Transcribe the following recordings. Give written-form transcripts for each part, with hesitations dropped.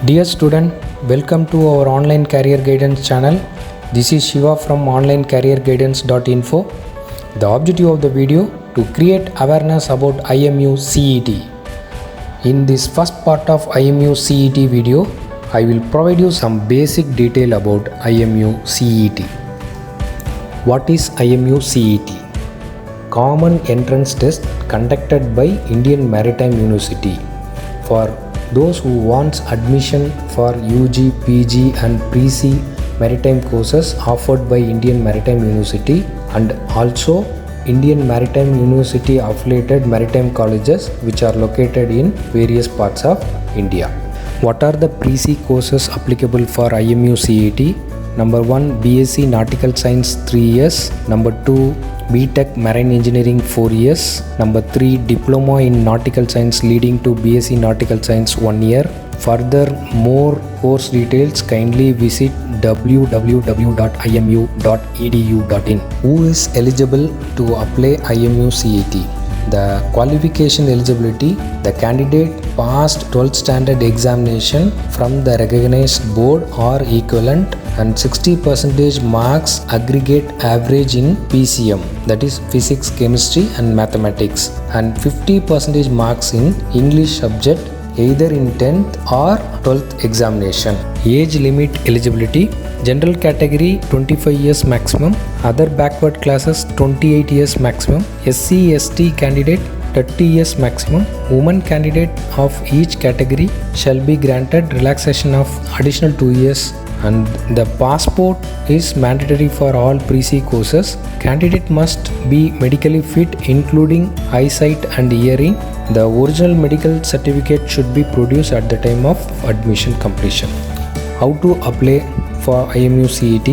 Dear student, welcome to our online career guidance channel. This is Shiva from onlinecareerguidance.info. The objective of the video to create awareness about IMU CET. In this first part of IMU CET video, I will provide you some basic detail about IMU CET. What is IMU CET? Common entrance test conducted by Indian Maritime University for those who wants admission for UG, PG and Pre-C maritime courses offered by Indian Maritime University and also Indian Maritime University affiliated maritime colleges which are located in various parts of India. What are the Pre-C courses applicable for IMU CET? Number 1, BSc Nautical Science 3 years. Number 2, BTech Marine Engineering 4 years. Number 3, Diploma in Nautical Science leading to BSc Nautical Science 1 year. Further more course details, kindly visit www.imu.edu.in. Who is eligible to apply IMU CET? The qualification eligibility, the candidate passed 12th standard examination from the recognized board or equivalent and 60% marks aggregate average in PCM, that is physics, chemistry and mathematics, and 50% marks in English subject either in 10th or 12th examination. Age limit eligibility, general category 25 years maximum, other backward classes 28 years maximum, SC ST candidate 30 years maximum. Women candidate of each category shall be granted relaxation of additional 2 years, and the passport is mandatory for all Pre-C courses. Candidate must be medically fit including eyesight and hearing. The original medical certificate should be produced at the time of admission completion. How to apply for IMU CET?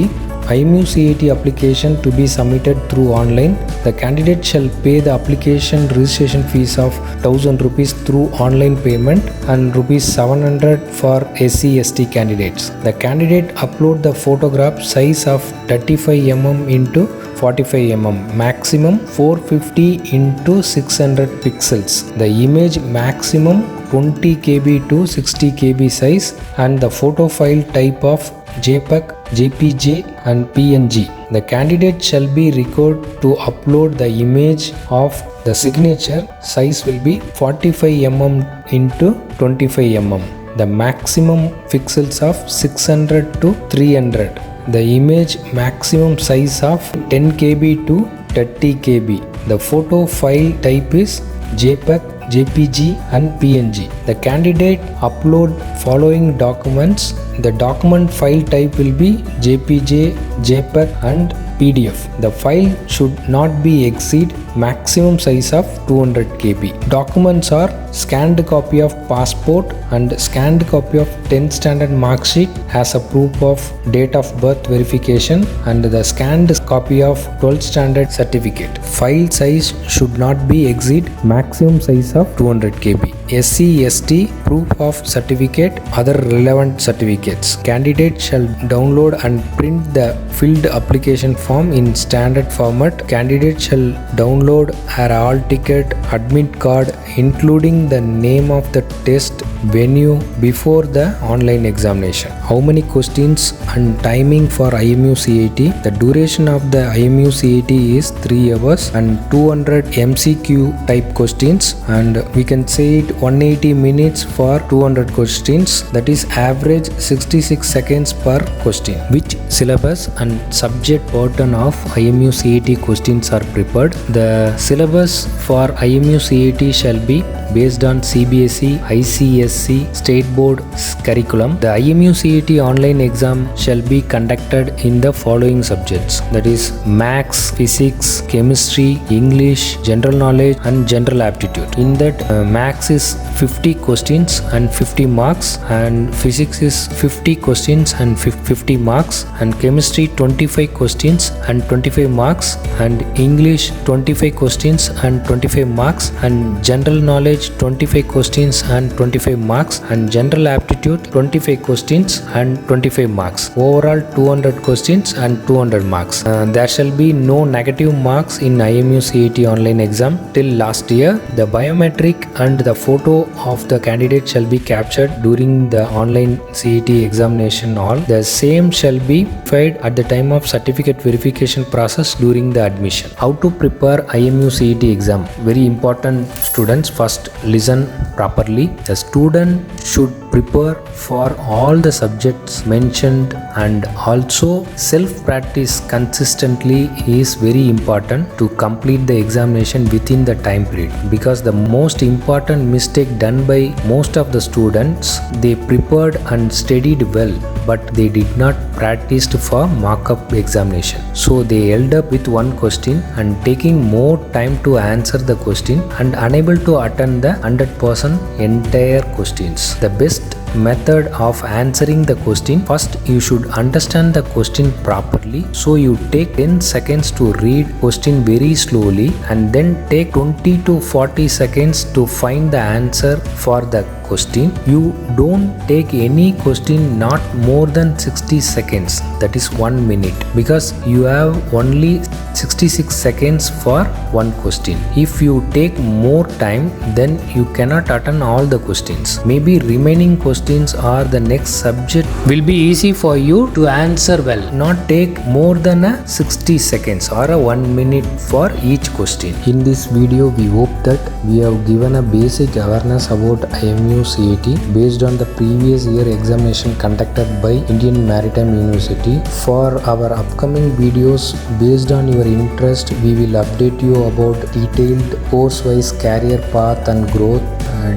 IMU CET application to be submitted through online. The candidate shall pay the application registration fees of 1000 rupees through online payment and rupees 700 for SC ST candidates. The candidate upload the photograph size of 35 mm into 45 mm, maximum 450 into 600 pixels. The image maximum 20 KB to 60 KB size and the photo file type of JPEG, JPG and PNG. The candidate shall be required to upload the image of the signature. Size will be 45 mm into 25 mm. The maximum pixels of 600 to 300. The image maximum size of 10 KB to 30 KB. The photo file type is JPEG, JPG and PNG. The candidate upload following documents. The document file type will be JPG, JPEG and PDF. The file should not be exceed maximum size of 200 KB. Documents are scanned copy of passport and scanned copy of 10th standard mark sheet as a proof of date of birth verification and the scanned copy of 12th standard certificate. File size should not be exceed maximum size of 200 KB. SC ST proof of certificate, other relevant certificates. Candidate shall download and print the filled application form in standard format. Candidate shall download a hall ticket, admit card including the name of the test venue before the online examination. How many questions and timing for IMU CET? The duration of the IMU CET is 3 hours and 200 MCQ type questions, and we can say it 180 minutes for 200 questions, that is average 66 seconds per question. Which syllabus and subject pattern of IMU CET questions are prepared? The syllabus for IMU CET shall be based on CBSE, ICSE, State Board curriculum. The IMU CET online exam shall be conducted in the following subjects, that is Maths, Physics, Chemistry, English, General Knowledge and General Aptitude. In that Maths is 50 questions and 50 marks, and Physics is 50 questions and 50 marks, and Chemistry 25 questions and 25 marks, and English 25 questions and 25 marks, and General general knowledge 25 questions and 25 marks, and general aptitude 25 questions and 25 marks. Overall 200 questions and 200 marks. There shall be no negative marks in IMU CET online exam till last year. The biometric and the photo of the candidate shall be captured during the online CET examination hall. The same shall be verified at the time of certificate verification process during the admission. How to prepare IMU CET exam? Very important, students. First, listen properly. The student should prepare for all the subjects mentioned, and also self-practice consistently is very important to complete the examination within the time period, because the most important mistake done by most of the students, they prepared and studied well, but they did not practice for mock-up examination. So they held up with one question and taking more time to answer the question and unable to attend the 100% entire questions. The best method of answering the question: first you should understand the question properly, so you take 10 seconds to read question very slowly, and then take 20 to 40 seconds to find the answer for the question. You don't take any question not more than 60 seconds, that is 1 minute, because you have only 66 seconds for one question. If you take more time, then you cannot attend all the questions. Maybe remaining questions or the next subject will be easy for you to answer well. Not take more than a 60 seconds or a 1 minute for each question. In this video, we hope that we have given a basic awareness about IMU CET based on the previous year examination conducted by Indian Maritime University. For our upcoming videos, based on your interest, we will update you about detailed course-wise career path and growth,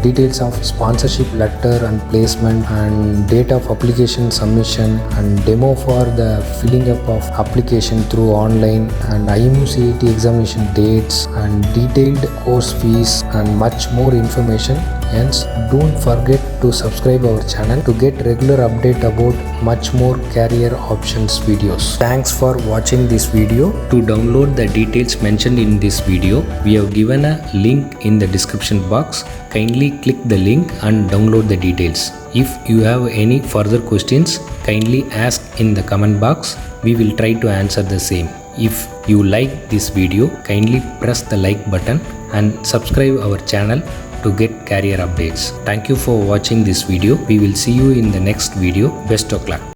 details of sponsorship letter and placement, and date of application submission, and demo for the filling up of application through online, and IMU CET examination dates, and detailed course fees, and much more information. Hence, don't forget to subscribe our channel to get regular update about much more career options videos. Thanks for watching this video. To download the details mentioned in this video, we have given a link in the description box. Kindly click the link and download the details. If you have any further questions, kindly ask in the comment box. We will try to answer the same. If you like this video, kindly press the like button and subscribe our channel to get career updates. Thank you for watching this video. We will see you in the next video. Best of luck.